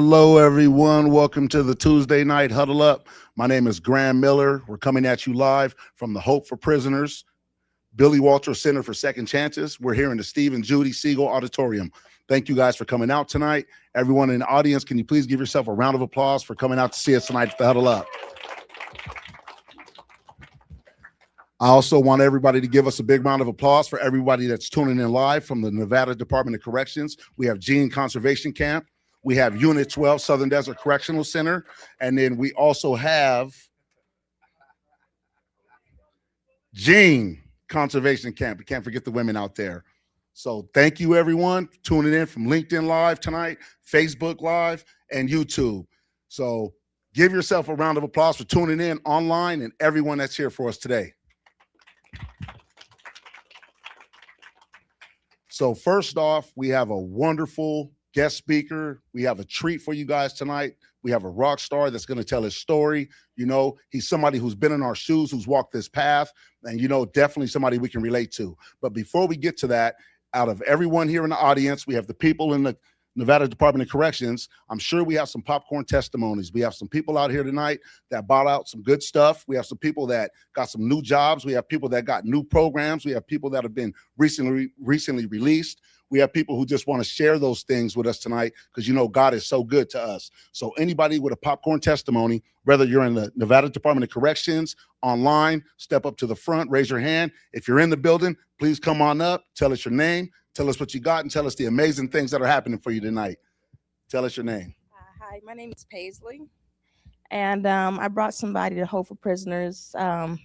Hello, everyone. Welcome to the Tuesday night Huddle Up. My name is Graham Miller. We're coming at you live from the Hope for Prisoners, Billy Walter Center for Second Chances. We're here in the Steve and Judy Siegel Auditorium. Thank you guys for coming out tonight. Everyone in the audience, can you please give yourself a round of applause for coming out to see us tonight at the Huddle Up? I also want everybody to give us a big round of applause for everybody that's tuning in live from the Nevada Department of Corrections. We have Gene Conservation Camp. We have Unit 12, Southern Desert Correctional Center. And then we also have Gene Conservation Camp. We can't forget the women out there. So thank you, everyone, tuning in from LinkedIn Live tonight, Facebook Live, and YouTube. So give yourself a round of applause for tuning in online and everyone that's here for us today. So first off, we have a wonderful guest speaker. We have a treat for you guys tonight. We have a rock star that's going to tell his story. You know, he's somebody who's been in our shoes, who's walked this path, and, you know, definitely somebody we can relate to. But before we get to that, out of everyone here in the audience, we have the people in the Nevada Department of Corrections. I'm sure we have some popcorn testimonies. We have some people out here tonight that bought out some good stuff. We have some people that got some new jobs. We have people that got new programs. We have people that have been recently released. We have people who just want to share those things with us tonight because, you know, God is so good to us. So anybody with a popcorn testimony, whether you're in the Nevada Department of Corrections, online, step up to the front, raise your hand. If you're in the building, please come on up, tell us your name, tell us what you got, and tell us the amazing things that are happening for you tonight. Tell us your name. Hi, my name is Paisley, and I brought somebody to Hope for Prisoners a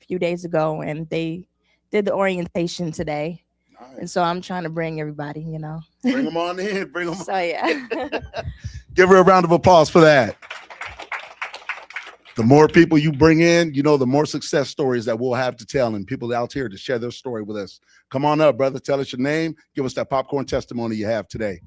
few days ago, and they did the orientation today. Nice. And so I'm trying to bring everybody, you know. Bring them on in. Bring them on. So, yeah. Give her a round of applause for that. The more people you bring in, you know, the more success stories that we'll have to tell and people out here to share their story with us. Come on up, brother. Tell us your name. Give us that popcorn testimony you have today.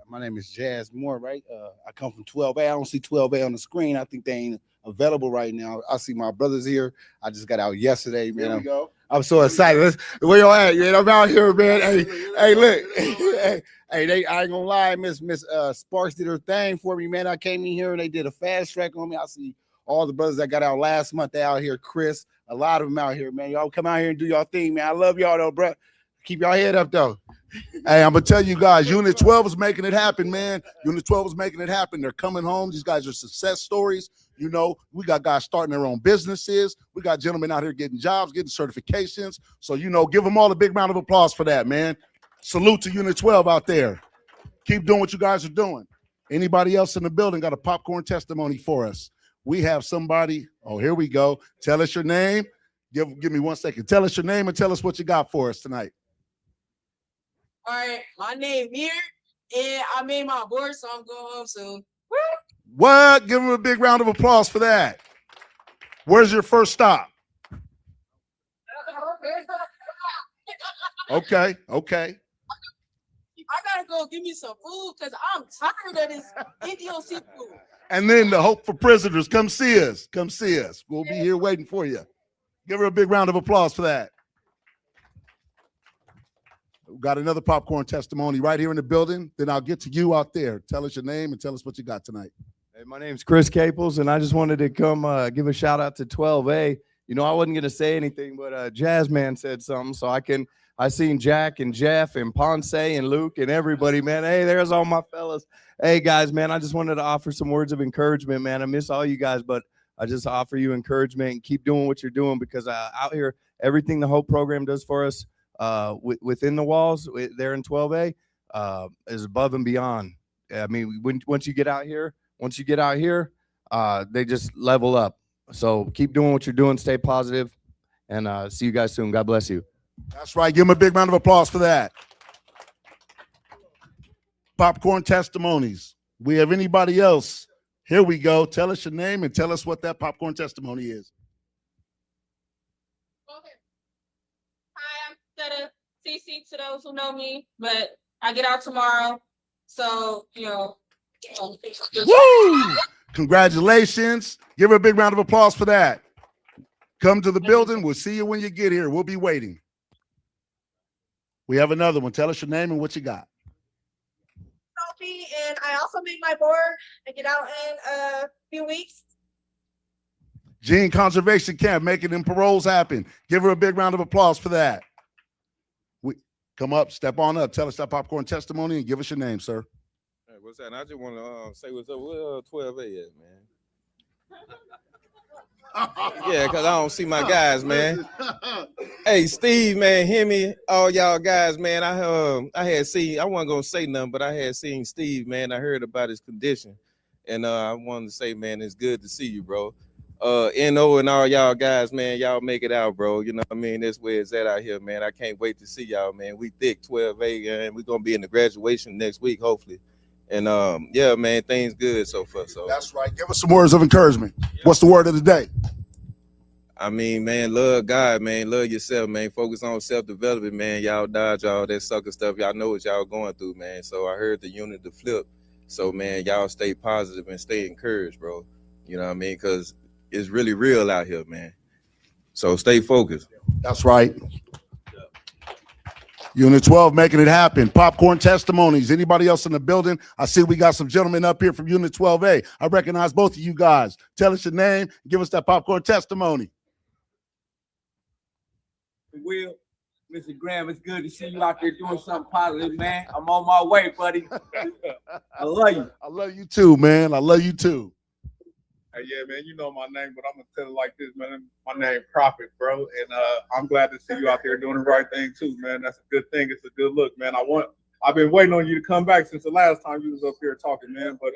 My name is Jazz Moore, right? I come from 12A. I don't see 12A on the screen. I think they ain't available right now. I see my brothers here. I just got out yesterday, man. Here we go. I'm so excited. Where y'all at, man? I'm out here, man. Hey, look. Hey, I ain't gonna lie, Miss Sparks did her thing for me, man. I came in here and they did a fast track on me. I see all the brothers that got out last month. They out here, Chris, a lot of them out here, man. Y'all come out here and do y'all thing, man. I love y'all though, bro. Keep y'all head up though. Hey, I'm gonna tell you guys, Unit 12 is making it happen, man. Unit 12 is making it happen. They're coming home. These guys are success stories. You know, we got guys starting their own businesses. We got gentlemen out here getting jobs, getting certifications. So, you know, give them all a big round of applause for that, man. Salute to Unit 12 out there. Keep doing what you guys are doing. Anybody else in the building got a popcorn testimony for us? We have somebody. Oh, here we go. Tell us your name. Give me 1 second. Tell us your name and tell us what you got for us tonight. All right, my name here, and I made my board, so I'm going home soon. What? Give him a big round of applause for that. Where's your first stop? Okay. I gotta go get me some food because I'm tired of this Indian seafood. And then the Hope for Prisoners, come see us. Come see us. We'll be here waiting for you. Give her a big round of applause for that. We've got another popcorn testimony right here in the building. Then I'll get to you out there. Tell us your name and tell us what you got tonight. Hey, my name's Chris Caples, and I just wanted to come give a shout out to 12A. You know, I wasn't going to say anything, but Jazzman said something, so I seen Jack and Jeff and Ponce and Luke and everybody, man. Hey, there's all my fellas. Hey, guys, man, I just wanted to offer some words of encouragement, man. I miss all you guys, but I just offer you encouragement and keep doing what you're doing because out here, everything the Hope program does for us within the walls there in 12A is above and beyond. I mean, once you get out here, they just level up. So keep doing what you're doing. Stay positive, and see you guys soon. God bless you. That's right. Give them a big round of applause for that. Popcorn testimonies. We have anybody else? Here we go. Tell us your name and tell us what that popcorn testimony is. Okay. Hi, I'm Seta CC to those who know me, but I get out tomorrow. So, you know. Woo! Congratulations. Give her a big round of applause for that. Come to the building. We'll see you when you get here. We'll be waiting. We have another one. Tell us your name and what you got. coffee, and I also made my board and get out in a few weeks. Gene Conservation Camp making them paroles happen. Give her a big round of applause for that. Come up, step on up, tell us that popcorn testimony, and give us your name, sir. Hey, what's that? I just want to say what's up. Where 12A at, man? Yeah, because I don't see my guys, man. Hey, Steve, man, Hemi, all y'all guys, man. I had seen, I wasn't going to say nothing, but I had seen Steve, man. I heard about his condition. And I wanted to say, man, it's good to see you, bro. NO and all y'all guys, man, y'all make it out, bro. You know what I mean? That's where it's at out here, man. I can't wait to see y'all, man. We thick 12A, and we're going to be in the graduation next week, hopefully. And yeah, man, things good so far. So that's right. Give us some words of encouragement. What's the word of the day? I mean, man, love God, man. Love yourself, man. Focus on self-development, man. Y'all dodge all that sucker stuff. Y'all know what y'all going through, man. So I heard the unit to flip. So, man, y'all stay positive and stay encouraged, bro. You know what I mean? Because it's really real out here, man. So stay focused. That's right. Unit 12 making it happen. Popcorn testimonies. Anybody else in the building? I see we got some gentlemen up here from Unit 12A. I recognize both of you guys. Tell us your name. Give us that popcorn testimony. Will, Mr. Graham, it's good to see you out there doing something positive, man. I'm on my way, buddy. I love you. I love you too, man. I love you too. Hey, yeah, man, you know my name, but I'm gonna tell it like this, man. My name Prophet, bro, and I'm glad to see you out there doing the right thing too, man. That's a good thing. It's a good look, man. I've been waiting on you to come back since the last time you was up here talking, man. But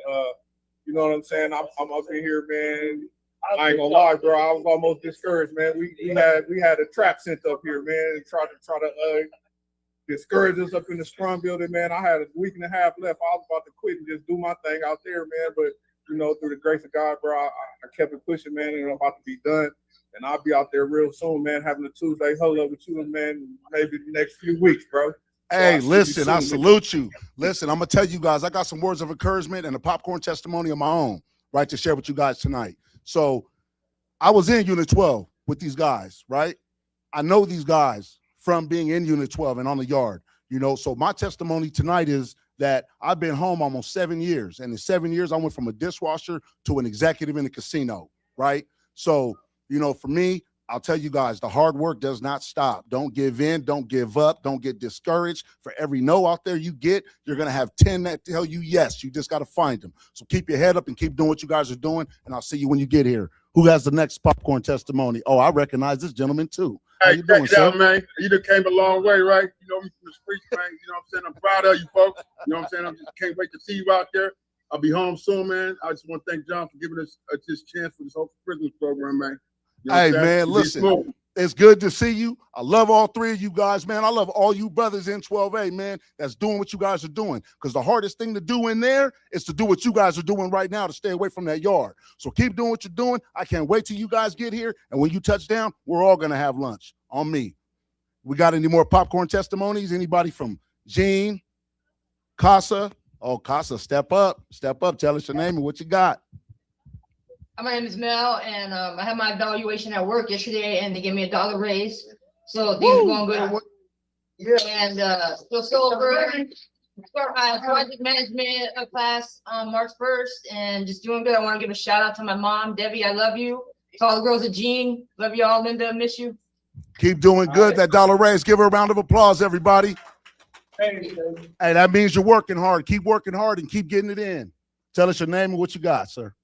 you know what I'm saying? I'm up in here, man. I ain't gonna lie, bro. I was almost discouraged, man. We had a trap sent up here, man, and try to discourage us up in the scrum building, man. I had a week and a half left. I was about to quit and just do my thing out there, man, but you know, through the grace of God, bro, I kept it pushing, man, and I'm about to be done. And I'll be out there real soon, man, having a Tuesday huddle up with you, man, maybe the next few weeks, bro. Hey, listen, I salute you. Listen, I'm going to tell you guys, I got some words of encouragement and a popcorn testimony of my own, right, to share with you guys tonight. So I was in Unit 12 with these guys, right? I know these guys from being in Unit 12 and on the yard, you know, so my testimony tonight is that I've been home almost 7 years. And in 7 years, I went from a dishwasher to an executive in the casino, right? So, you know, for me, I'll tell you guys, the hard work does not stop. Don't give in. Don't give up. Don't get discouraged. For every no out there you get, you're going to have 10 that tell you yes. You just got to find them. So keep your head up and keep doing what you guys are doing, and I'll see you when you get here. Who has the next popcorn testimony? Oh, I recognize this gentleman too. How you doing, sir? Out, man. You done came a long way, right? You know me from the streets, man. You know what I'm saying? I'm proud of you, folks. You know what I'm saying? I just can't wait to see you out there. I'll be home soon, man. I just want to thank John for giving us this chance for this whole Christmas program, man. You know hey, man, listen. It's good to see you. I love all three of you guys, man. I love all you brothers in 12A, man, that's doing what you guys are doing. Because the hardest thing to do in there is to do what you guys are doing right now to stay away from that yard. So keep doing what you're doing. I can't wait till you guys get here. And when you touch down, we're all going to have lunch on me. We got any more popcorn testimonies? Anybody from Gene, Casa? Oh, Casa, step up. Step up. Tell us your name and what you got. My name is Mel, and I had my evaluation at work yesterday, and they gave me $1 raise. So things are going good at work. Yeah. And still over. Start my project management class on March 1st, and just doing good. I want to give a shout out to my mom, Debbie. I love you. To all the girls at Gene, love y'all. Linda, miss you. Keep doing good. That $1 raise. Give her a round of applause, everybody. Hey, that means you're working hard. Keep working hard and keep getting it in. Tell us your name and what you got, sir.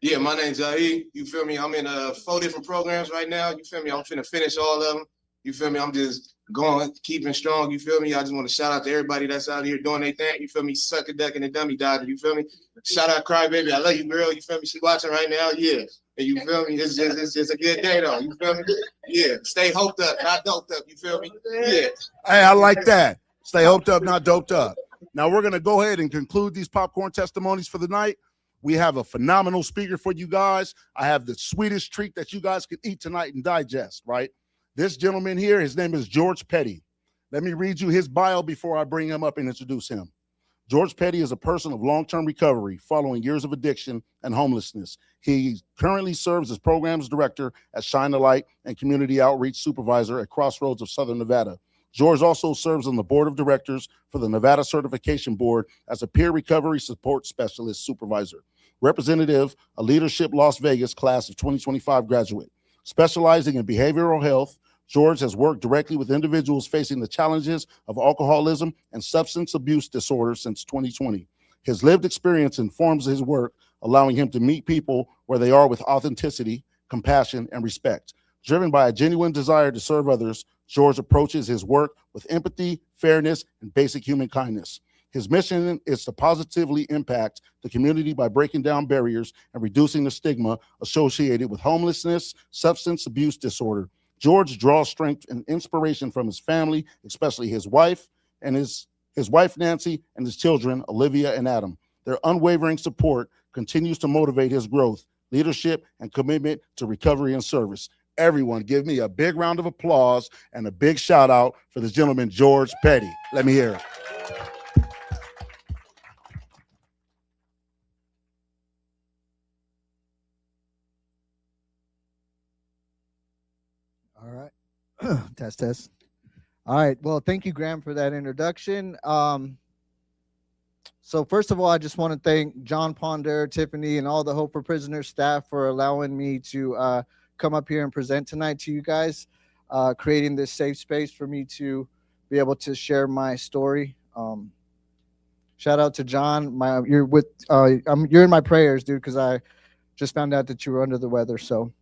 Yeah, my name's Jahi. You feel me? I'm in 4 different programs right now. You feel me? I'm finna finish all of them. You feel me? I'm just going, keeping strong. You feel me? I just want to shout out to everybody that's out here doing their thing. You feel me? Suck a duck and a dummy dog. You feel me? Shout out Crybaby. I love you, girl. You feel me? She watching right now. Yeah. And you feel me? It's just a good day though. You feel me? Yeah. Stay hoped up, not doped up. You feel me? Yeah. Hey, I like that. Stay hoped up, not doped up. Now we're gonna go ahead and conclude these popcorn testimonies for the night. We have a phenomenal speaker for you guys. I have the sweetest treat that you guys can eat tonight and digest, right? This gentleman here, his name is George Petty. Let me read you his bio before I bring him up and introduce him. George Petty is a person of long-term recovery following years of addiction and homelessness. He currently serves as programs director at Shine the Light and community outreach supervisor at Crossroads of Southern Nevada. George also serves on the board of directors for the Nevada Certification Board as a peer recovery support specialist supervisor. Representative, a Leadership Las Vegas class of 2025 graduate. Specializing in behavioral health, George has worked directly with individuals facing the challenges of alcoholism and substance abuse disorders since 2020. His lived experience informs his work, allowing him to meet people where they are with authenticity, compassion, and respect. Driven by a genuine desire to serve others, George approaches his work with empathy, fairness, and basic human kindness. His mission is to positively impact the community by breaking down barriers and reducing the stigma associated with homelessness, substance abuse disorder. George draws strength and inspiration from his family, especially his wife and his wife Nancy and his children Olivia and Adam. Their unwavering support continues to motivate his growth, leadership, and commitment to recovery and service. Everyone, give me a big round of applause and a big shout out for this gentleman, George Petty. Let me hear it. All right. Test. All right. Well, thank you, Graham, for that introduction. So first of all, I just want to thank John Ponder, Tiffany, and all the Hope for Prisoners staff for allowing me to come up here and present tonight to you guys, creating this safe space for me to be able to share my story. Shout out to John. You're in my prayers, dude, because I just found out that you were under the weather. So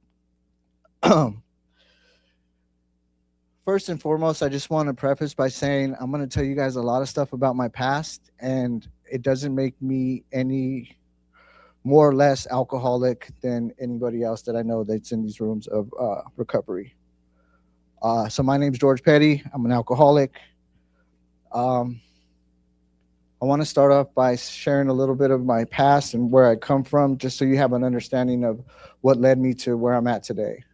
first and foremost, I just want to preface by saying I'm going to tell you guys a lot of stuff about my past, and it doesn't make me any more or less alcoholic than anybody else that I know that's in these rooms of recovery. So my name's George Petty. I'm an alcoholic. I want to start off by sharing a little bit of my past and where I come from, just so you have an understanding of what led me to where I'm at today.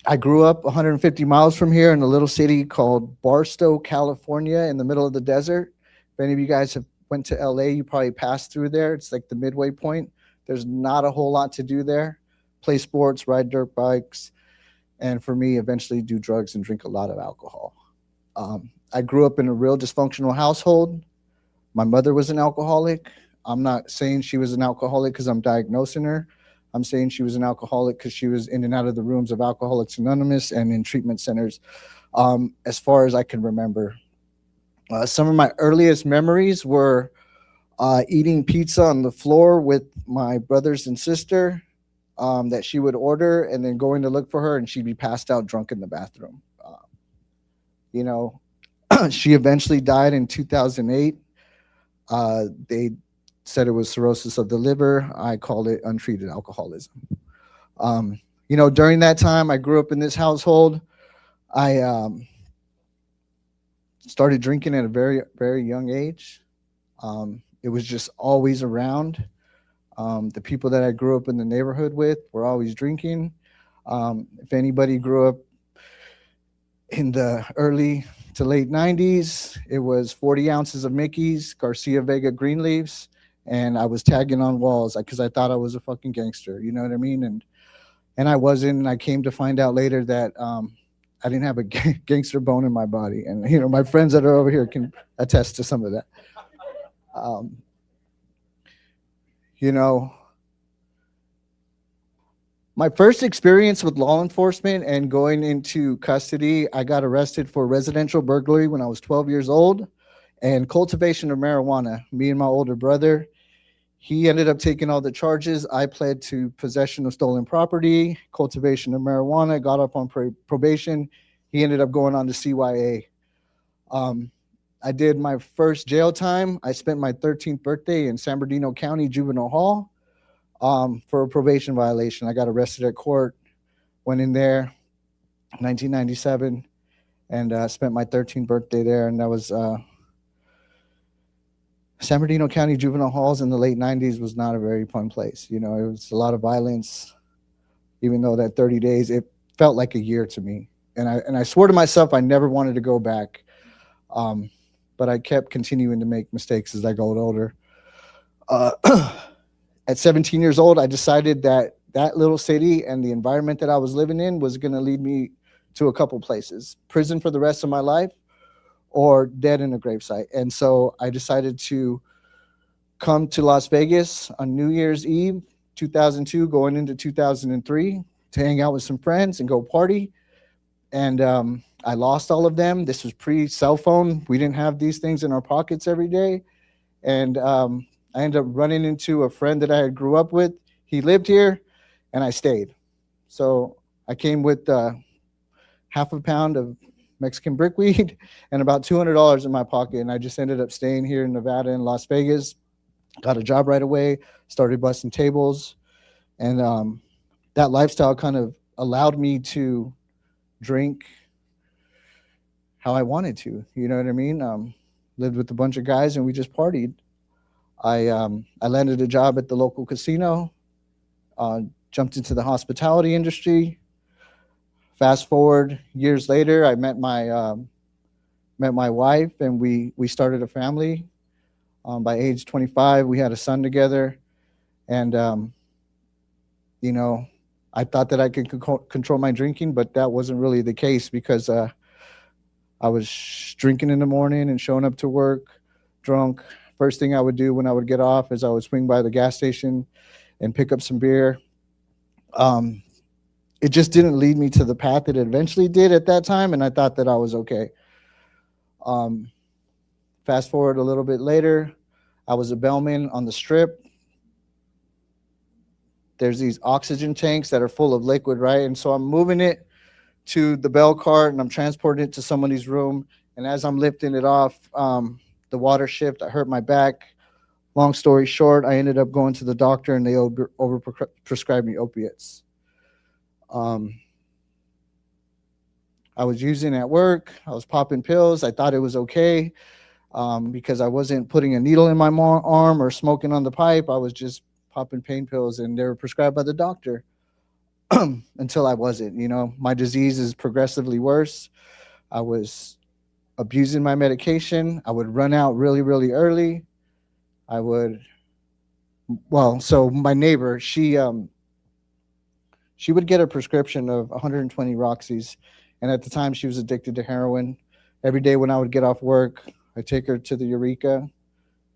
I grew up 150 miles from here in a little city called Barstow, California, in the middle of the desert. If any of you guys have went to LA, you probably passed through there. It's like the midway point. There's not a whole lot to do there. Play sports, ride dirt bikes, and for me, eventually do drugs and drink a lot of alcohol. I grew up in a real dysfunctional household. My mother was an alcoholic. I'm not saying she was an alcoholic because I'm diagnosing her. I'm saying she was an alcoholic because she was in and out of the rooms of Alcoholics Anonymous and in treatment centers, as far as I can remember. Some of my earliest memories were eating pizza on the floor with my brothers and sister that she would order, and then going to look for her, and she'd be passed out drunk in the bathroom. She eventually died in 2008. They said it was cirrhosis of the liver. I called it untreated alcoholism. During that time, I grew up in this household. I started drinking at a very, very young age. It was just always around. The people that I grew up in the neighborhood with were always drinking. If anybody grew up in the early to late 90s, it was 40 ounces of Mickey's, Garcia Vega green leaves, and I was tagging on walls because I thought I was a fucking gangster, you know what I mean? And I wasn't, and I came to find out later that I didn't have a gangster bone in my body. And, my friends that are over here can attest to some of that. My first experience with law enforcement and going into custody, I got arrested for residential burglary when I was 12 years old and cultivation of marijuana. Me and my older brother, he ended up taking all the charges. I pled to possession of stolen property, cultivation of marijuana, got up on probation. He ended up going on to CYA. I did my first jail time. I spent my 13th birthday in San Bernardino County Juvenile Hall for a probation violation. I got arrested at court, went in there 1997, and spent my 13th birthday there. And that was San Bernardino County Juvenile Halls in the late 90s was not a very fun place. It was a lot of violence. Even though that 30 days, it felt like a year to me. And I swore to myself I never wanted to go back. But I kept continuing to make mistakes as I got older. At 17 years old, I decided that little city and the environment that I was living in was going to lead me to a couple places: prison for the rest of my life or dead in a gravesite. And so I decided to come to Las Vegas on New Year's Eve, 2002, going into 2003, to hang out with some friends and go party. And I lost all of them. This was pre-cell phone. We didn't have these things in our pockets every day. And I ended up running into a friend that I had grew up with. He lived here, and I stayed. So I came with half a pound of Mexican brickweed and about $200 in my pocket. And I just ended up staying here in Nevada and Las Vegas. Got a job right away, started busting tables. And that lifestyle kind of allowed me to drink how I wanted to. You know what I mean? Lived with a bunch of guys, and we just partied. I landed a job at the local casino, jumped into the hospitality industry. Fast forward years later, I met my wife, and we started a family. By age 25, we had a son together, and you know, I thought that I could control my drinking, but that wasn't really the case, because I was drinking in the morning and showing up to work drunk. First thing I would do when I would get off is I would swing by the gas station and pick up some beer. It just didn't lead me to the path that it eventually did at that time, and I thought that I was okay. Fast forward a little bit later, I was a bellman on the Strip. There's these oxygen tanks that are full of liquid, right? And so I'm moving it to the bell cart, and I'm transporting it to somebody's room. And as I'm lifting it off, the water shift, I hurt my back. Long story short, I ended up going to the doctor, and they over-prescribed me opiates. I was using at work. I was popping pills. I thought it was okay because I wasn't putting a needle in my arm or smoking on the pipe. I was just popping pain pills, and they were prescribed by the doctor until I wasn't. You know, my disease is progressively worse. I was abusing my medication. I would run out really, really early. So my neighbor, she would get a prescription of 120 Roxys. And at the time, she was addicted to heroin. Every day when I would get off work, I'd take her to the Eureka.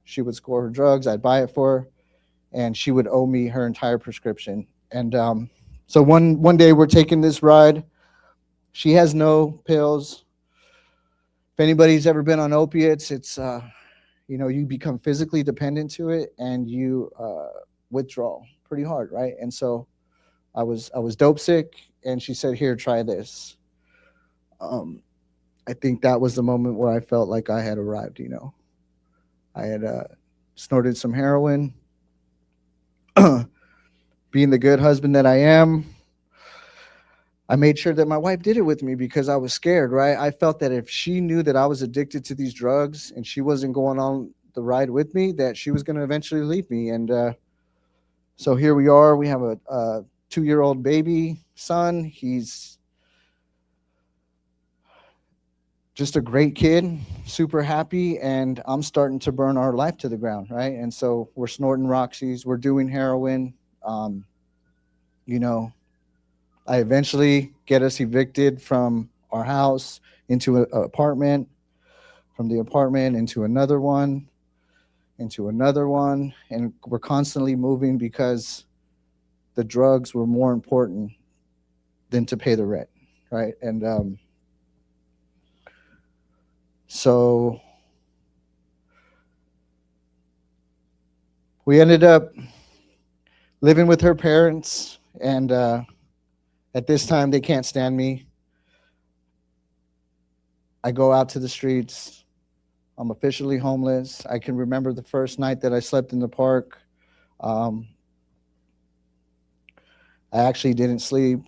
She would score her drugs. I'd buy it for her, and she would owe me her entire prescription. And so one day we're taking this ride. She has no pills. If anybody's ever been on opiates, it's, you become physically dependent to it, and you withdraw pretty hard, right? And so I was dope sick, and she said, "Here, try this." I think that was the moment where I felt like I had arrived. I had snorted some heroin. Being the good husband that I am, I made sure that my wife did it with me because I was scared, right? I felt that if she knew that I was addicted to these drugs and she wasn't going on the ride with me, that she was going to eventually leave me. And so here we are. We have a 2-year-old baby son. He's just a great kid, super happy, and I'm starting to burn our life to the ground, right? And so we're snorting Roxys, we're doing heroin. I eventually get us evicted from our house into an apartment, from the apartment into another one, and we're constantly moving because the drugs were more important than to pay the rent, right? And so we ended up living with her parents, and at this time they can't stand me. I go out to the streets. I'm officially homeless. I can remember the first night that I slept in the park. I actually didn't sleep.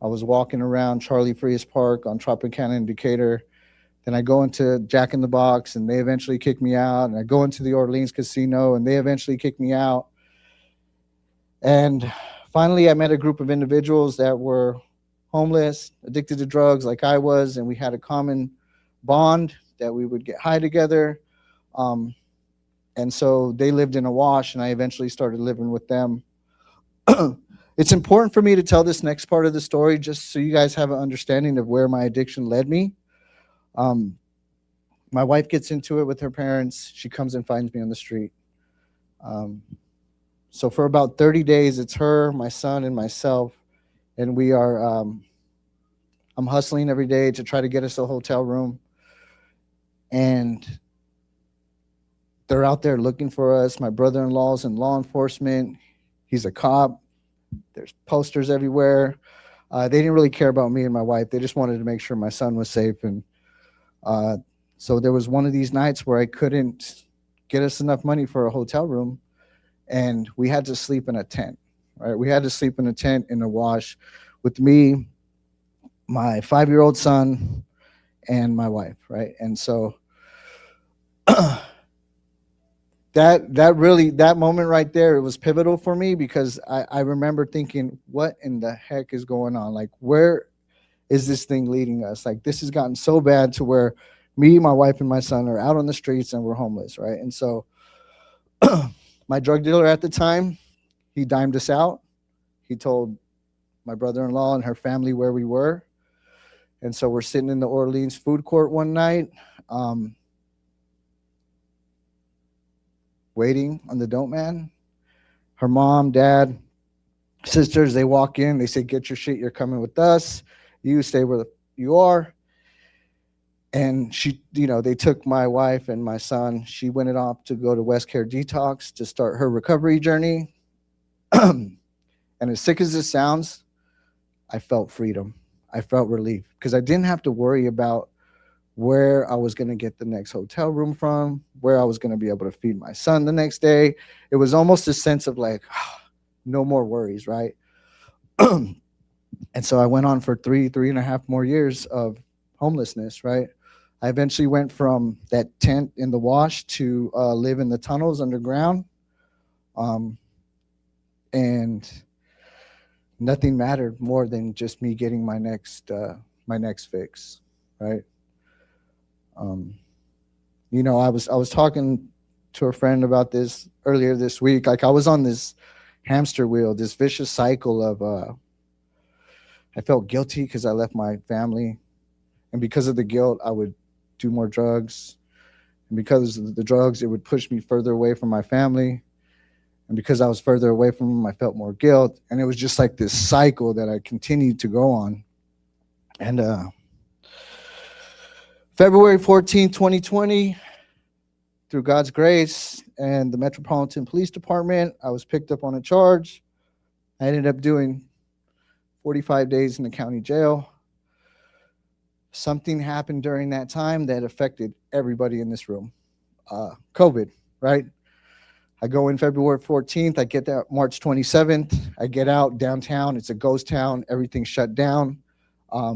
I was walking around Charlie Frias Park on Tropicana and Decatur. Then I go into Jack in the Box, and they eventually kick me out. And I go into the Orleans Casino, and they eventually kick me out. And finally, I met a group of individuals that were homeless, addicted to drugs like I was, and we had a common bond that we would get high together. And so they lived in a wash, and I eventually started living with them. it's important for me to tell this next part of the story just so you guys have an understanding of where my addiction led me. My wife gets into it with her parents. She comes and finds me on the street. So for about 30 days, it's her, my son, and myself. And we are, I'm hustling every day to try to get us a hotel room. And they're out there looking for us. My brother-in-law's in law enforcement. He's a cop. There's posters everywhere. They didn't really care about me and my wife. They just wanted to make sure my son was safe. And so there was one of these nights where I couldn't get us enough money for a hotel room, and we had to sleep in a tent, right? We had to sleep in a tent in a wash with me, my 5-year-old son, and my wife, right? And so that moment right there, it was pivotal for me because I remember thinking, what in the heck is going on? Like, where is this thing leading us? Like, this has gotten so bad to where me, my wife, and my son are out on the streets and we're homeless, right? And so my drug dealer at the time, he dimed us out. He told my brother-in-law and her family where we were. And so we're sitting in the Orleans food court one night, waiting on the dope man. Her mom, dad, sisters, they walk in. They say, get your shit. You're coming with us. You stay where you are. And she, they took my wife and my son. She went off to go to West Care Detox to start her recovery journey. And as sick as this sounds, I felt freedom. I felt relief because I didn't have to worry about where I was going to get the next hotel room from, where I was going to be able to feed my son the next day. It was almost a sense of like, no more worries, right? And so I went on for 3.5 more years of homelessness, right? I eventually went from that tent in the wash to live in the tunnels underground. And nothing mattered more than just me getting my next fix, right? I was talking to a friend about this earlier this week. Like, I was on this hamster wheel, this vicious cycle of I felt guilty because I left my family, and because of the guilt, I would do more drugs, and because of the drugs, it would push me further away from my family. And because I was further away from them, I felt more guilt. And it was just like this cycle that I continued to go on. And February 14, 2020, through God's grace and the Metropolitan Police Department, I was picked up on a charge. I ended up doing 45 days in the county jail. Something happened during that time that affected everybody in this room. COVID, right? I go in February 14th. I get there March 27th. I get out downtown. It's a ghost town. Everything's shut down. I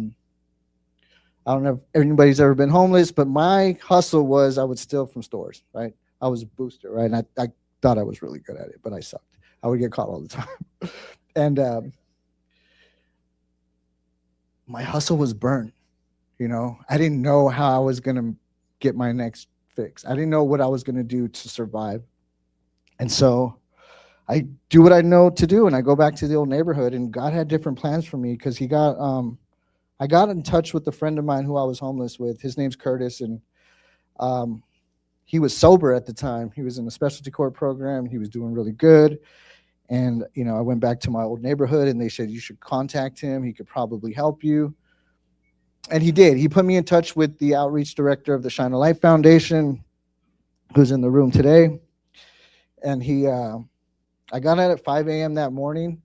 don't know if anybody's ever been homeless, but my hustle was I would steal from stores, right? I was a booster, right? And I thought I was really good at it, but I sucked. I would get caught all the time. And my hustle was burnt. I didn't know how I was going to get my next fix. I didn't know what I was going to do to survive. And so I do what I know to do, and I go back to the old neighborhood, and God had different plans for me because I got in touch with a friend of mine who I was homeless with. His name's Curtis, and he was sober at the time. He was in a specialty court program. He was doing really good. And, I went back to my old neighborhood, and they said, you should contact him. He could probably help you. And he did. He put me in touch with the outreach director of the Shine a Light Foundation, who's in the room today. And I got out at 5 a.m. that morning,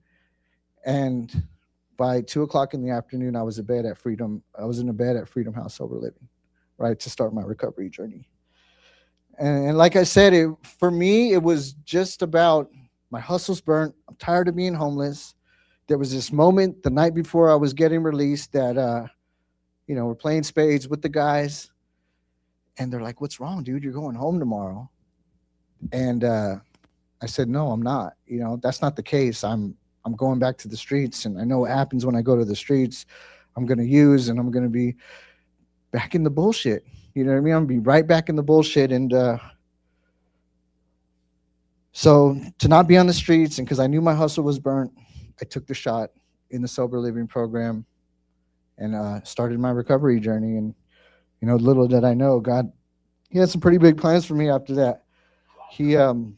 and by 2 o'clock in the afternoon, I was in a bed at Freedom House Sober Living, right, to start my recovery journey. And like I said, for me, it was just about my hustle's burnt. I'm tired of being homeless. There was this moment the night before I was getting released that, we're playing spades with the guys, and they're like, "What's wrong, dude? You're going home tomorrow." And I said, "No, I'm not. That's not the case. I'm going back to the streets, and I know what happens when I go to the streets. I'm going to use, and I'm going to be back in the bullshit. You know what I mean? I'm going to be right back in the bullshit." And so to not be on the streets, and because I knew my hustle was burnt, I took the shot in the sober living program and started my recovery journey. And little did I know, God, He had some pretty big plans for me after that. He, so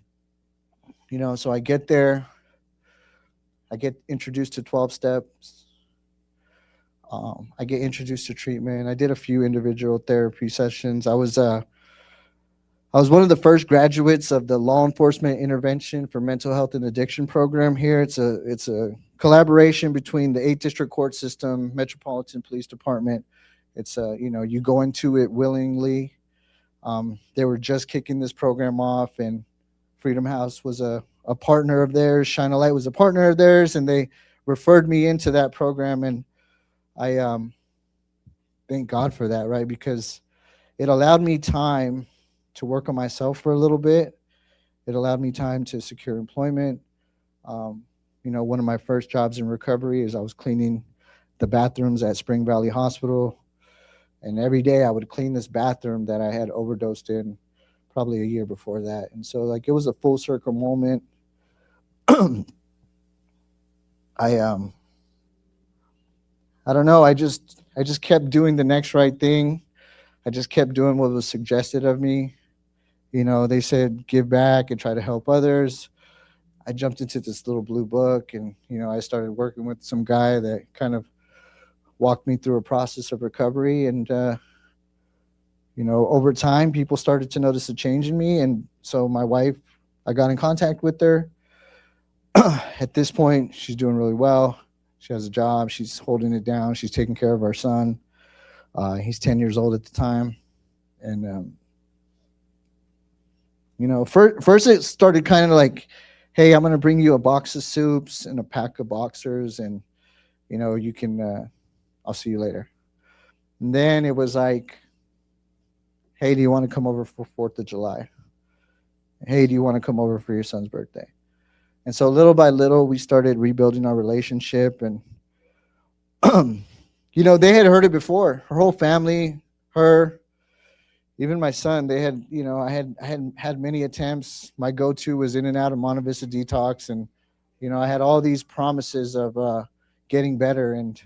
I get there, I get introduced to 12 steps. I get introduced to treatment. I did a few individual therapy sessions. I was one of the first graduates of the Law Enforcement Intervention for Mental Health and Addiction program here. It's a collaboration between the 8th District Court System, Metropolitan Police Department. It's you go into it willingly. They were just kicking this program off, and Freedom House was a partner of theirs. Shine a Light was a partner of theirs, and they referred me into that program. And I thank God for that, right? Because it allowed me time to work on myself for a little bit. It allowed me time to secure employment. One of my first jobs in recovery is I was cleaning the bathrooms at Spring Valley Hospital. And every day I would clean this bathroom that I had overdosed in probably a year before that. And so it was a full circle moment. I don't know. I just kept doing the next right thing. I just kept doing what was suggested of me. They said, give back and try to help others. I jumped into this little blue book, and, I started working with some guy that kind of walked me through a process of recovery. And, over time, people started to notice a change in me. And so my wife, I got in contact with her. At this point, she's doing really well. She has a job. She's holding it down. She's taking care of our son. He's 10 years old at the time. And, first it started kind of like, hey, I'm going to bring you a box of soups and a pack of boxers, and, you can, I'll see you later. And then it was like, hey, do you want to come over for 4th of July? Hey, do you want to come over for your son's birthday? And so little by little, we started rebuilding our relationship. And, they had heard it before. Her whole family, her, even my son, they had, I had many attempts. My go-to was in and out of Monte Vista Detox. And, I had all these promises of getting better. And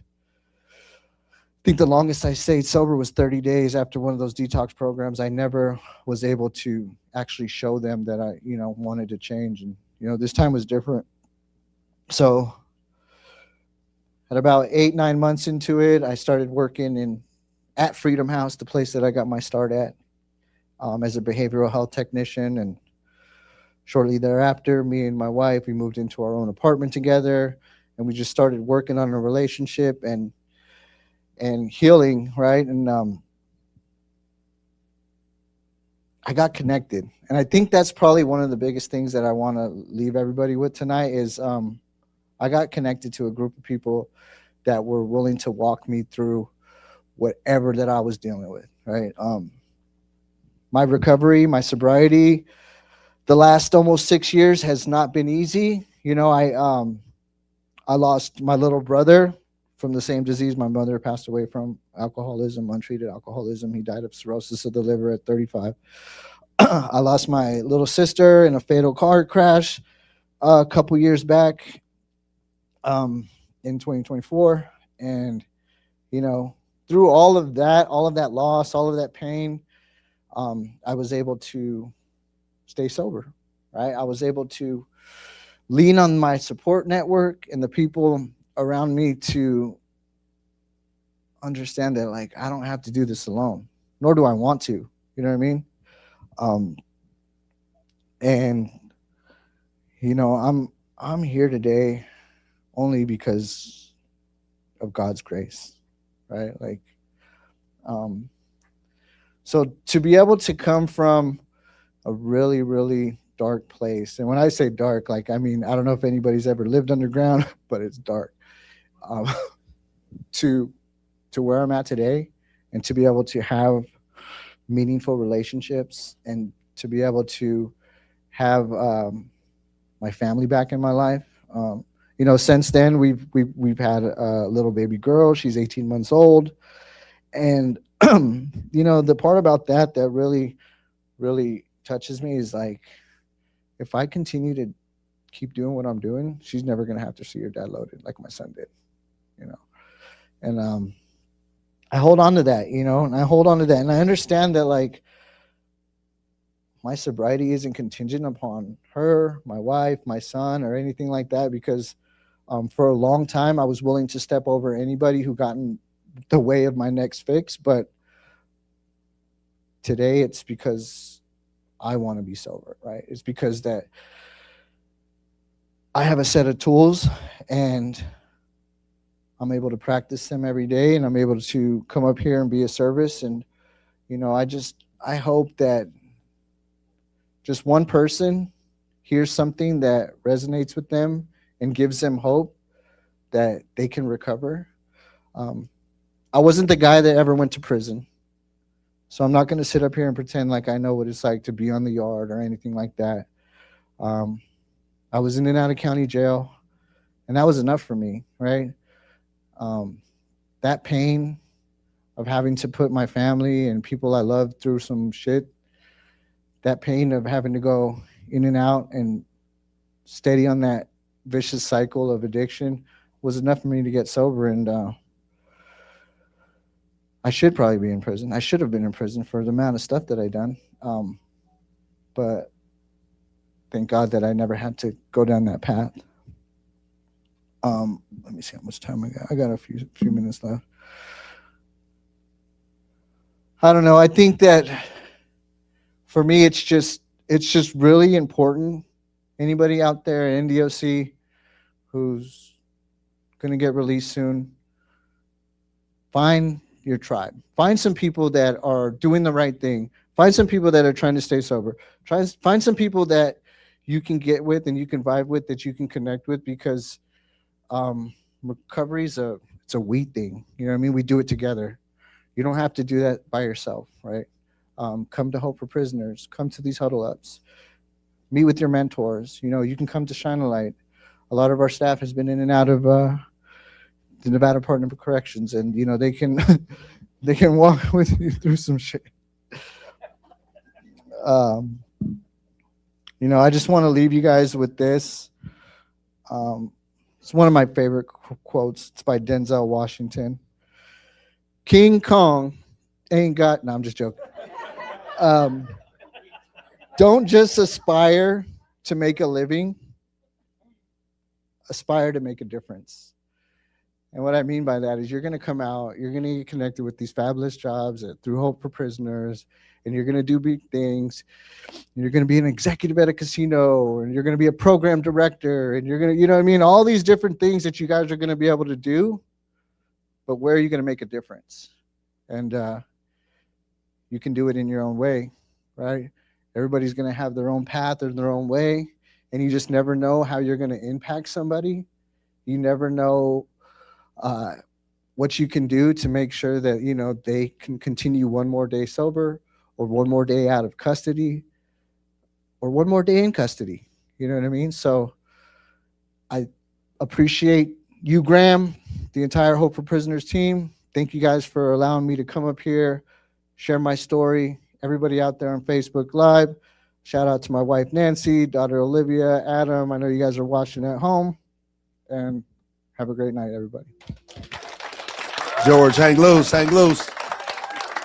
I think the longest I stayed sober was 30 days after one of those detox programs. I never was able to actually show them that I, wanted to change. And, this time was different. So at about 8-9 months into it, I started working at Freedom House, the place that I got my start at, as a behavioral health technician. And shortly thereafter, me and my wife, we moved into our own apartment together, and we just started working on a relationship and healing, right? And I got connected. And I think that's probably one of the biggest things that I want to leave everybody with tonight is I got connected to a group of people that were willing to walk me through whatever that I was dealing with, right? My recovery, my sobriety, the last almost 6 years has not been easy. I lost my little brother from the same disease my mother passed away from, alcoholism, untreated alcoholism. He died of cirrhosis of the liver at 35. I lost my little sister in a fatal car crash a couple years back in 2024. And, through all of that loss, all of that pain, I was able to stay sober, right? I was able to lean on my support network and the people around me to understand that, like, I don't have to do this alone, nor do I want to, you know what I mean? I'm here today only because of God's grace, right? So to be able to come from a really, really dark place, and when I say dark, I don't know if anybody's ever lived underground, but it's dark, to where I'm at today, and to be able to have meaningful relationships, and to be able to have my family back in my life. Since then we've had a little baby girl. She's 18 months old, and the part about that really, really touches me is, like, if I continue to keep doing what I'm doing, she's never gonna have to see her dad loaded like my son did, you know. And I hold on to that, you know, and I hold on to that, and I understand that like my sobriety isn't contingent upon her, my wife, my son, or anything like that, because for a long time I was willing to step over anybody who got in the way of my next fix, but today it's because I want to be sober, right? It's because that I have a set of tools and I'm able to practice them every day, and I'm able to come up here and be a service. And, you know, I hope that just one person hears something that resonates with them and gives them hope that they can recover. I wasn't the guy that ever went to prison, so I'm not going to sit up here and pretend like I know what it's like to be on the yard or anything like that. I was in and out of county jail, and that was enough for me, right? That pain of having to put my family and people I loved through some shit, that pain of having to go in and out and steady on that vicious cycle of addiction was enough for me to get sober. And I should probably be in prison. I should have been in prison for the amount of stuff that I done. But thank God that I never had to go down that path. Let me see how much time I got. I got a few minutes left. I don't know. I think that for me, it's just really important. Anybody out there in NDOC who's going to get released soon, find your tribe. Find some people that are doing the right thing. Find some people that are trying to stay sober. Find some people that you can get with and you can vibe with, that you can connect with, because recovery is it's a we thing. You know what I mean? We do it together. You don't have to do that by yourself, right? Come to Hope for Prisoners. Come to these huddle ups. Meet with your mentors. You know, you can come to Shine a Light. A lot of our staff has been in and out of the Nevada Department of Corrections, and you know they can they can walk with you through some shit. You know, I just want to leave you guys with this. It's one of my favorite quotes. It's by Denzel Washington. King Kong ain't got, no, I'm just joking. Don't just aspire to make a living, aspire to make a difference. And what I mean by that is you're going to come out, you're going to get connected with these fabulous jobs through Hope for Prisoners, and you're going to do big things. You're going to be an executive at a casino, and you're going to be a program director, and you're going to, you know what I mean? All these different things that you guys are going to be able to do, but where are you going to make a difference? And you can do it in your own way, right? Everybody's going to have their own path or their own way, and you just never know how you're going to impact somebody. You never know what you can do to make sure that, you know, they can continue one more day sober, or one more day out of custody, or one more day in custody. You know what I mean? So I appreciate you, Graham, the entire Hope for Prisoners team. Thank you guys for allowing me to come up here, share my story. Everybody out there on Facebook Live, shout out to my wife, Nancy, daughter, Olivia, Adam. I know you guys are watching at home, and have a great night, everybody. George, hang loose, hang loose.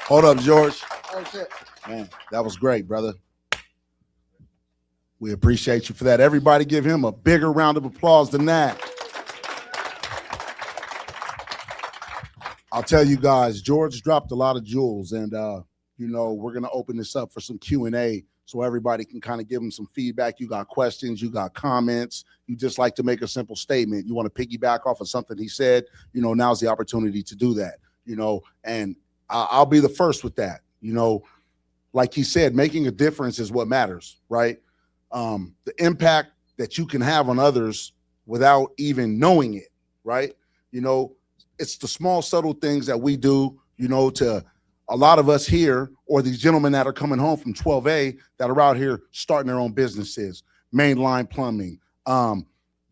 Hold up, George. Oh, shit. Man, that was great, brother. We appreciate you for that. Everybody give him a bigger round of applause than that. I'll tell you guys, George dropped a lot of jewels, and you know, we're going to open this up for some Q&A so everybody can kind of give him some feedback. You got questions, you got comments, you just like to make a simple statement, you want to piggyback off of something he said, you know, now's the opportunity to do that, you know, and I'll be the first with that. You know, like he said, making a difference is what matters, right? The impact that you can have on others without even knowing it, right? You know, it's the small, subtle things that we do, you know, to a lot of us here, or these gentlemen that are coming home from 12A that are out here starting their own businesses, mainline plumbing,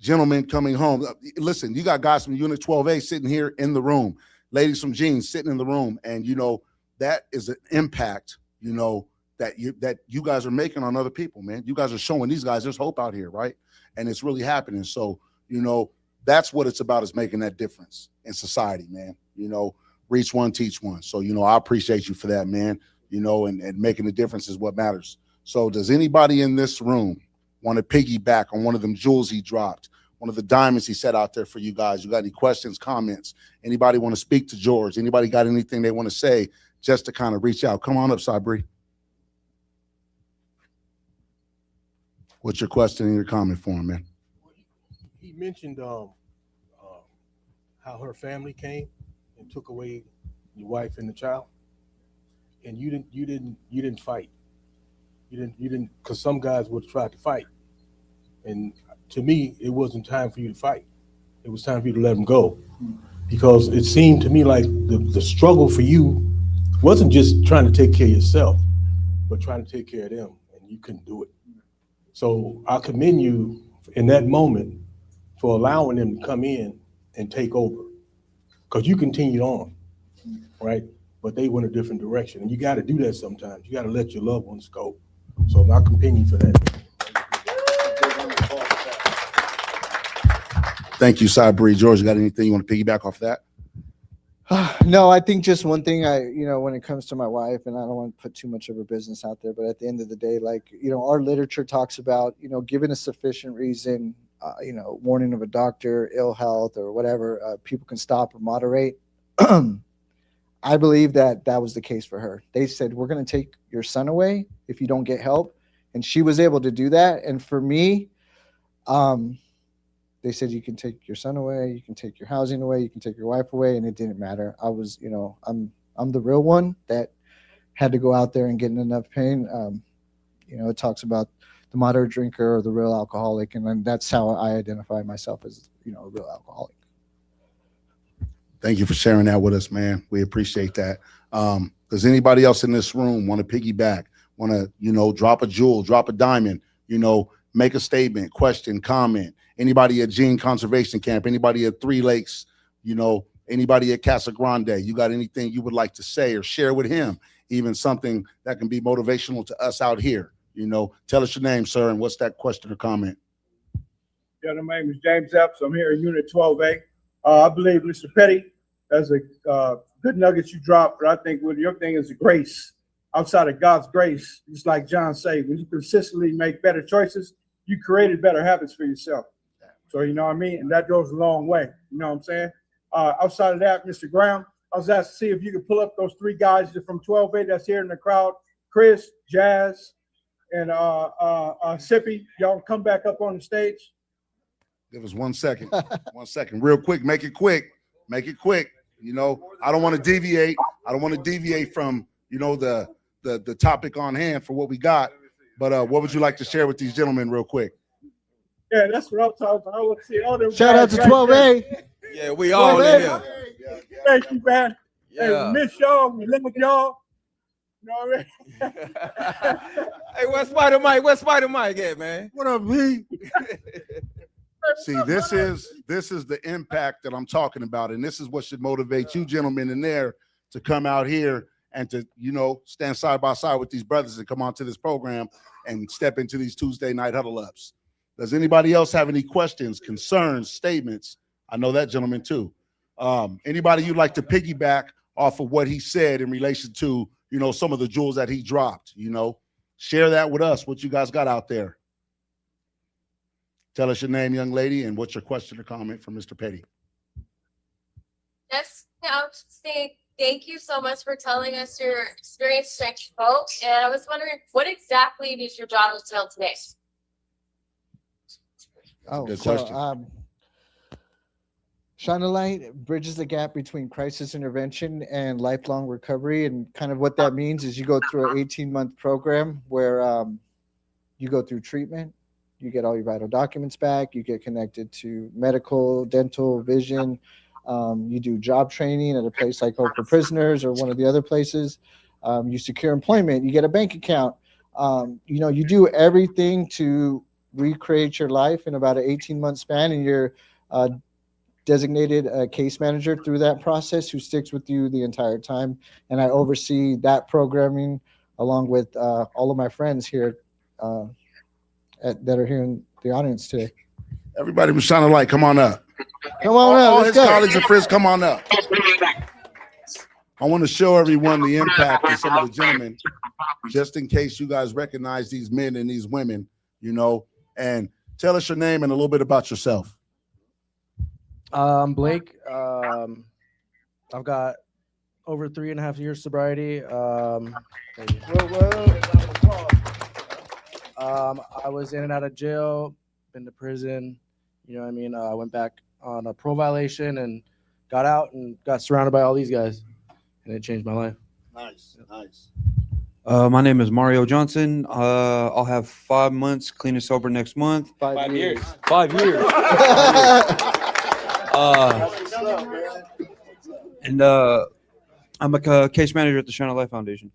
gentlemen coming home. Listen, you got guys from Unit 12A sitting here in the room, ladies from Jeans sitting in the room, and, you know, that is an impact, you know, that you guys are making on other people, man. You guys are showing these guys there's hope out here, right? and it's really happening. So, you know, that's what it's about, is making that difference in society, man. You know, reach one, teach one. So, you know, I appreciate you for that, man. You know, and making a difference is what matters. So does anybody in this room want to piggyback on one of them jewels he dropped, one of the diamonds he set out there for you guys? You got any questions, comments? Anybody want to speak to George? Anybody got anything they want to say just to kind of reach out? Come on up, Sabri. What's your question and your comment for him, man? He mentioned how her family came and took away your wife and the child, and you didn't fight. You didn't, because some guys would try to fight, and to me, it wasn't time for you to fight. It was time for you to let them go, because it seemed to me like the struggle for you wasn't just trying to take care of yourself, but trying to take care of them, and you couldn't do it. So I commend you in that moment for allowing them to come in and take over, because you continued on, right? But they went a different direction, and you got to do that sometimes. You got to let your loved ones go. So I commend you for that. Thank you, Sabri. George, you got anything you want to piggyback off that? No, I think just one thing, when it comes to my wife, and I don't want to put too much of her business out there, but at the end of the day, like, our literature talks about, given a sufficient reason, warning of a doctor, ill health or whatever, people can stop or moderate. I believe that was the case for her. They said, we're going to take your son away if you don't get help. And she was able to do that. And for me, they said, you can take your son away, you can take your housing away, you can take your wife away. And it didn't matter. I was, I'm the real one that had to go out there and get in enough pain. It talks about the moderate drinker or the real alcoholic. And then that's how I identify myself as, a real alcoholic. Thank you for sharing that with us, man. We appreciate that. Does anybody else in this room want to piggyback, want to, drop a jewel, drop a diamond, make a statement, question, comment? Anybody at Gene Conservation Camp, anybody at Three Lakes, anybody at Casa Grande, you got anything you would like to say or share with him, even something that can be motivational to us out here? Tell us your name, sir, and what's that question or comment? Yeah, my name is James Epps. I'm here in Unit 12A. I believe, Mr. Petty, that's a good nuggets you dropped, but I think what your thing is the grace. Outside of God's grace, just like John said, when you consistently make better choices, you created better habits for yourself. So, you know what I mean? And that goes a long way. You know what I'm saying? Outside of that, Mr. Graham, I was asked to see if you could pull up those three guys from 12A that's here in the crowd: Chris, Jazz, and Sippy. Y'all come back up on the stage. Give us 1 second. 1 second. Real quick. Make it quick. Make it quick. I don't want to deviate. I don't want to deviate from, the topic on hand for what we got. But what would you like to share with these gentlemen real quick? Yeah, that's what I'm talking about. I want to see all them Shout out to guys 12A. Yeah, we all in here. Thank you, man. Hey, Yeah. we miss y'all. We live with y'all. You know what I mean? Hey, where's Spider Mike? Where's Spider Mike at, man? What up, Lee? See, this is the impact that I'm talking about, and this is what should motivate you gentlemen in there to come out here and to, stand side by side with these brothers and come onto this program and step into these Tuesday night huddle ups. Does anybody else have any questions, concerns, statements? I know that gentleman too. Anybody you'd like to piggyback off of what he said in relation to, some of the jewels that he dropped, share that with us, what you guys got out there. Tell us your name, young lady, and what's your question or comment for Mr. Petty. Yes, I'll just say thank you so much for telling us your experience, folks. And I was wondering, what exactly did your daughter tell today? Good question. Shine a Light bridges the gap between crisis intervention and lifelong recovery. And kind of what that means is you go through an 18-month program where you go through treatment. You get all your vital documents back. You get connected to medical, dental, vision. You do job training at a place like Hope for Prisoners or one of the other places. You secure employment. You get a bank account. You do everything to recreate your life in about an 18-month span, and you're designated a case manager through that process who sticks with you the entire time. And I oversee that programming along with all of my friends here that are here in the audience today. Everybody from Shine a Light, come on up. Come on up. All Let's his go. colleagues and friends, come on up. I want to show everyone the impact of some of the gentlemen, just in case you guys recognize these men and these women, you know, and tell us your name and a little bit about yourself. I'm Blake. I've got over 3.5 years sobriety. I was in and out of jail, been to prison. You know what I mean? I went back on a parole violation and got out and got surrounded by all these guys, and it changed my life. Nice, nice. My name is Mario Johnson. I'll have 5 months clean and sober next month. 5 years. 5 years. And I'm a case manager at the Shine a Light Foundation.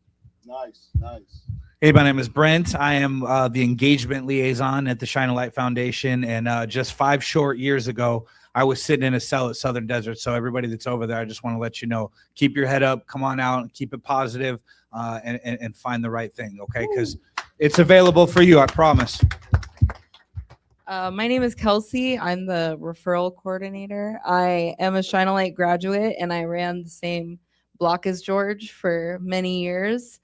Nice, nice. Hey, my name is Brent. I am the engagement liaison at the Shine a Light Foundation. And just 5 short years ago, I was sitting in a cell at Southern Desert. So everybody that's over there, I just want to let you know, keep your head up, come on out, and keep it positive, and find the right thing, okay? Because it's available for you, I promise. My name is Kelsey. I'm the referral coordinator. I am a Shine a Light graduate, and I ran the same block as George for many years.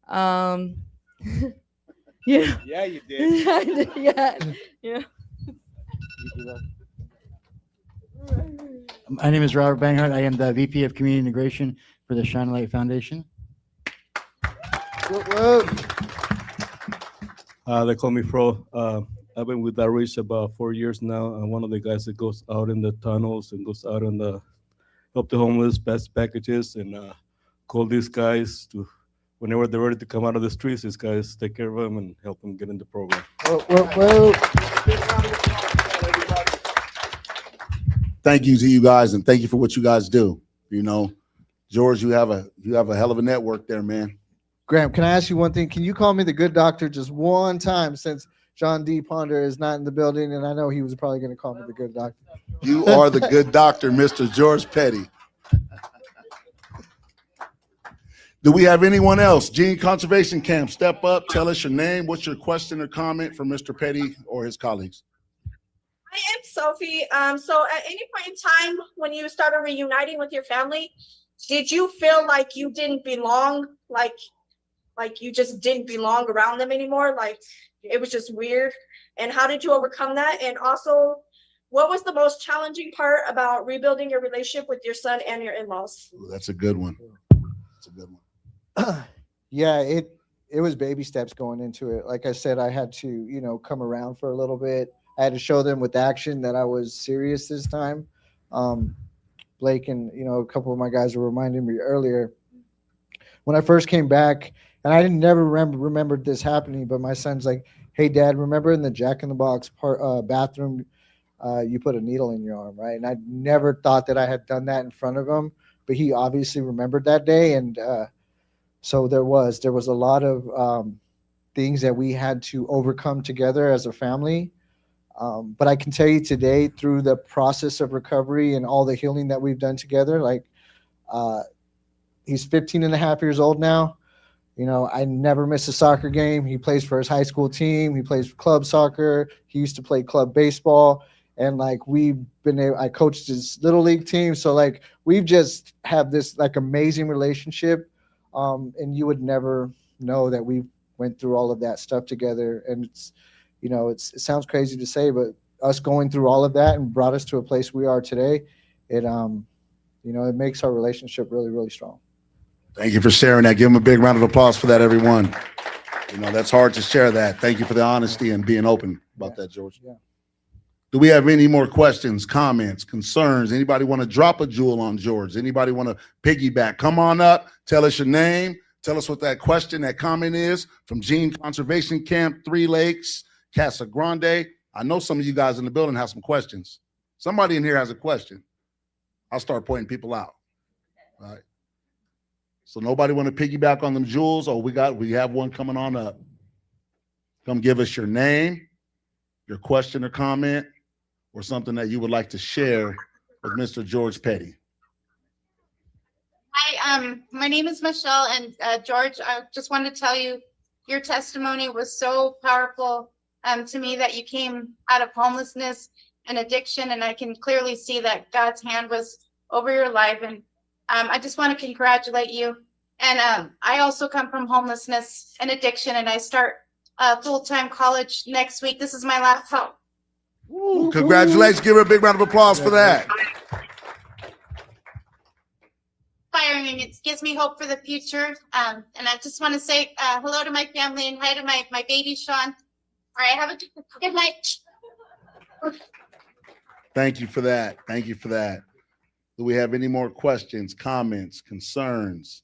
Yeah. Yeah, you did. Yeah. My name is Robert Banghart. I am the VP of Community Integration for the Shine a Light Foundation. They call me Fro. I've been with Outreach about 4 years now. I'm one of the guys that goes out in the tunnels and goes out on the help the homeless, best packages, and call these guys to whenever they're ready to come out of the streets. These guys take care of them and help them get in the program. Thank you to you guys, and thank you for what you guys do. You know, George, you have a hell of a network there, man. Graham, can I ask you one thing? Can you call me the good doctor just one time, since John D. Ponder is not in the building, and I know he was probably going to call me the good doctor. You are the good doctor, Mr. George Petty. Do we have anyone else? Gene Conservation Camp, step up, tell us your name, what's your question or comment for Mr. Petty or his colleagues? I am Sophie. So at any point in time when you started reuniting with your family, did you feel like you didn't belong, like you just didn't belong around them anymore? Like it was just weird? And how did you overcome that? And also, what was the most challenging part about rebuilding your relationship with your son and your in-laws? Ooh, that's a good one. That's a good one. Yeah, it was baby steps going into it. Like I said, I had to, come around for a little bit. I had to show them with action that I was serious this time. Blake and, a couple of my guys were reminding me earlier. When I first came back, and I never remembered this happening, but my son's like, "Hey, Dad, remember in the Jack in the Box bathroom, you put a needle in your arm, right?" And I never thought that I had done that in front of him, but he obviously remembered that day. And so there was a lot of things that we had to overcome together as a family. But I can tell you today, through the process of recovery and all the healing that we've done together, like he's 15 and a half years old now. I never miss a soccer game. He plays for his high school team. He plays club soccer. He used to play club baseball. And I coached his little league team. So we've just have this amazing relationship. And you would never know that we went through all of that stuff together. And it sounds crazy to say, but us going through all of that and brought us to a place we are today, it makes our relationship really, really strong. Thank you for sharing that. Give him a big round of applause for that, everyone. That's hard to share that. Thank you for the honesty and being open about that, George. Yeah. Do we have any more questions, comments, concerns? Anybody want to drop a jewel on George? Anybody want to piggyback? Come on up. Tell us your name. Tell us what that question, that comment is from Gene Conservation Camp, 3 Lakes, Casa Grande. I know some of you guys in the building have some questions. Somebody in here has a question. I'll start pointing people out. All right. So nobody want to piggyback on them jewels? Oh, we have one coming on up. Come give us your name, your question or comment, or something that you would like to share with Mr. George Petty. Hi, my name is Michelle, and George, I just wanted to tell you, your testimony was so powerful to me, that you came out of homelessness and addiction, and I can clearly see that God's hand was over your life. And I just want to congratulate you. And I also come from homelessness and addiction, and I start full-time college next week. This is my last hope. Congratulations. Give her a big round of applause for that. Inspiring. It gives me hope for the future. And I just want to say hello to my family and hi to my baby, Sean. All right, have a good night. Thank you for that. Thank you for that. Do we have any more questions, comments, concerns?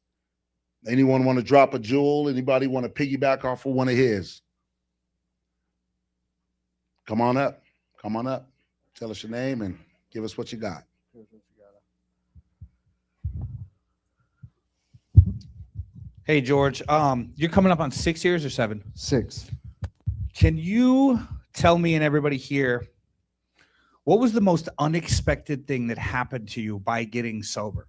Anyone want to drop a jewel? Anybody want to piggyback off of one of his? Come on up. Come on up. Tell us your name and give us what you got. Hey, George, you're coming up on 6 years or 7? 6. Can you tell me and everybody here, what was the most unexpected thing that happened to you by getting sober?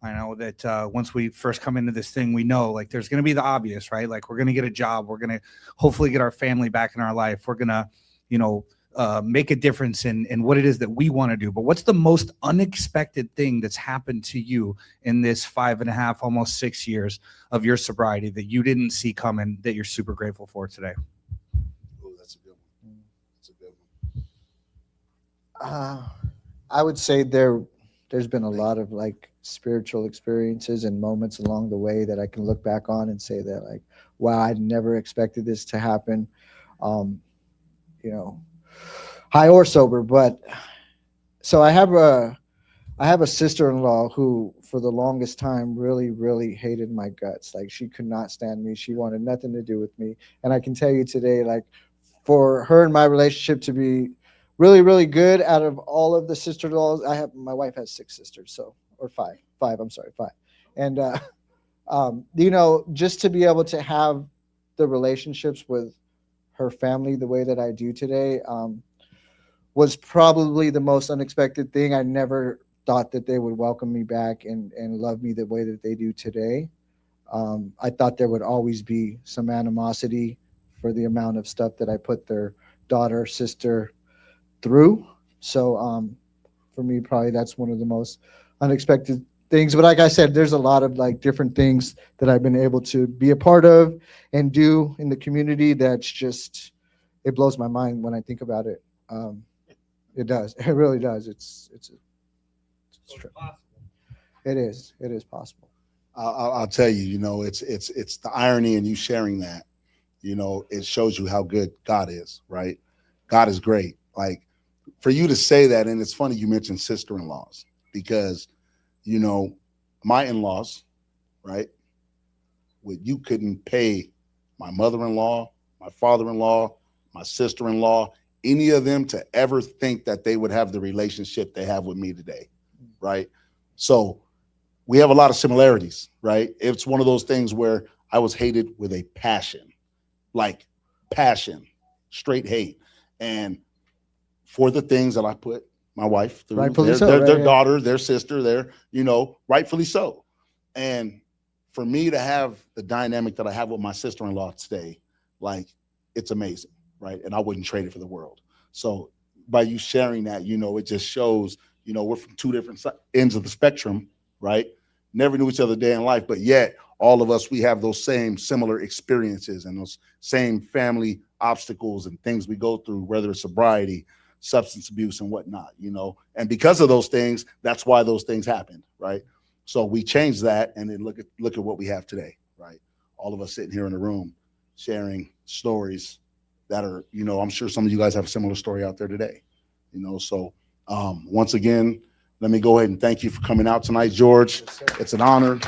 I know that once we first come into this thing, we know like there's going to be the obvious, right? Like we're going to get a job. We're going to hopefully get our family back in our life. We're going to, make a difference in what it is that we want to do. But what's the most unexpected thing that's happened to you in this 5.5, almost 6 years of your sobriety that you didn't see coming that you're super grateful for today? Oh, that's a good one. That's a good one. I would say there's been a lot of like spiritual experiences and moments along the way that I can look back on and say that like, wow, I never expected this to happen. High or sober, but so I have a sister-in-law who for the longest time really, really hated my guts. Like she could not stand me. She wanted nothing to do with me. And I can tell you today, like for her and my relationship to be really, really good out of all of the sister-in-laws, my wife has 6 sisters, or 5, I'm sorry, 5. And, just to be able to have the relationships with her family the way that I do today, was probably the most unexpected thing. I never thought that they would welcome me back and love me the way that they do today. I thought there would always be some animosity for the amount of stuff that I put their daughter, sister through. So for me, probably that's one of the most unexpected things. But like I said, there's a lot of like different things that I've been able to be a part of and do in the community that's just, it blows my mind when I think about it. It does. It really does. It's it is possible. I'll tell you, it's the irony in you sharing that. It shows you how good God is, right? God is great. Like for you to say that, and it's funny you mentioned sister-in-laws because, my in-laws, right? You couldn't pay my mother-in-law, my father-in-law, my sister-in-law, any of them to ever think that they would have the relationship they have with me today, right? So we have a lot of similarities, right? It's one of those things where I was hated with a passion, like passion, straight hate. And for the things that I put my wife through, Rightfully so, their right, daughter, their sister, rightfully so. And for me to have the dynamic that I have with my sister-in-law today, like it's amazing, right? And I wouldn't trade it for the world. So by you sharing that, it just shows, we're from 2 different ends of the spectrum, right? Never knew each other a day in life, but yet all of us, we have those same similar experiences and those same family obstacles and things we go through, whether it's sobriety, substance abuse and whatnot, and because of those things, that's why those things happened, right? So we changed that and then look at what we have today, right? All of us sitting here in the room sharing stories that are, I'm sure some of you guys have a similar story out there today, so once again, let me go ahead and thank you for coming out tonight, George. It's an honor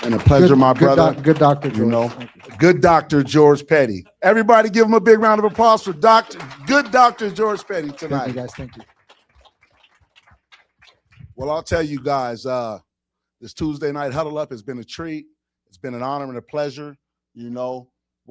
and a pleasure, my brother. Good Dr. George. Good Dr. George Petty. Everybody give him a big round of applause for good Dr. George Petty tonight. Thank you, guys. Thank you. Well, I'll tell you guys, this Tuesday night Huddle Up has been a treat. It's been an honor and a pleasure. We're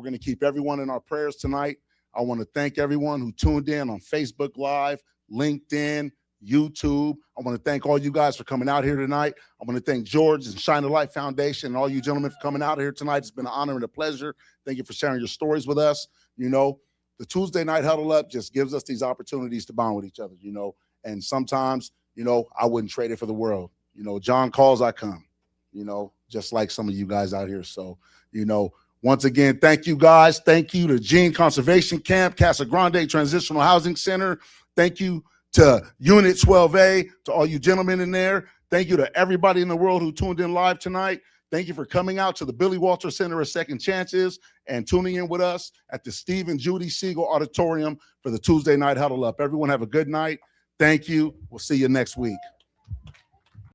going to keep everyone in our prayers tonight. I want to thank everyone who tuned in on Facebook Live, LinkedIn, YouTube. I want to thank all you guys for coming out here tonight. I want to thank George and Shine the Light Foundation and all you gentlemen for coming out here tonight. It's been an honor and a pleasure. Thank you for sharing your stories with us. The the Tuesday night huddle up just gives us these opportunities to bond with each other, you know. And sometimes, you know, I wouldn't trade it for the world. You know, John calls, I come, you know, just like some of you guys out here. So, you know, once again, thank you guys. Thank you to Gene Conservation Camp, Casa Grande Transitional Housing Center. Thank you to Unit 12A, to all you gentlemen in there. Thank you to everybody in the world who tuned in live tonight. Thank you for coming out to the Billy Walter Center of Second Chances and tuning in with us at the Steve and Judy Siegel Auditorium for the Tuesday night huddle up. Everyone have a good night. Thank you. We'll see you next week.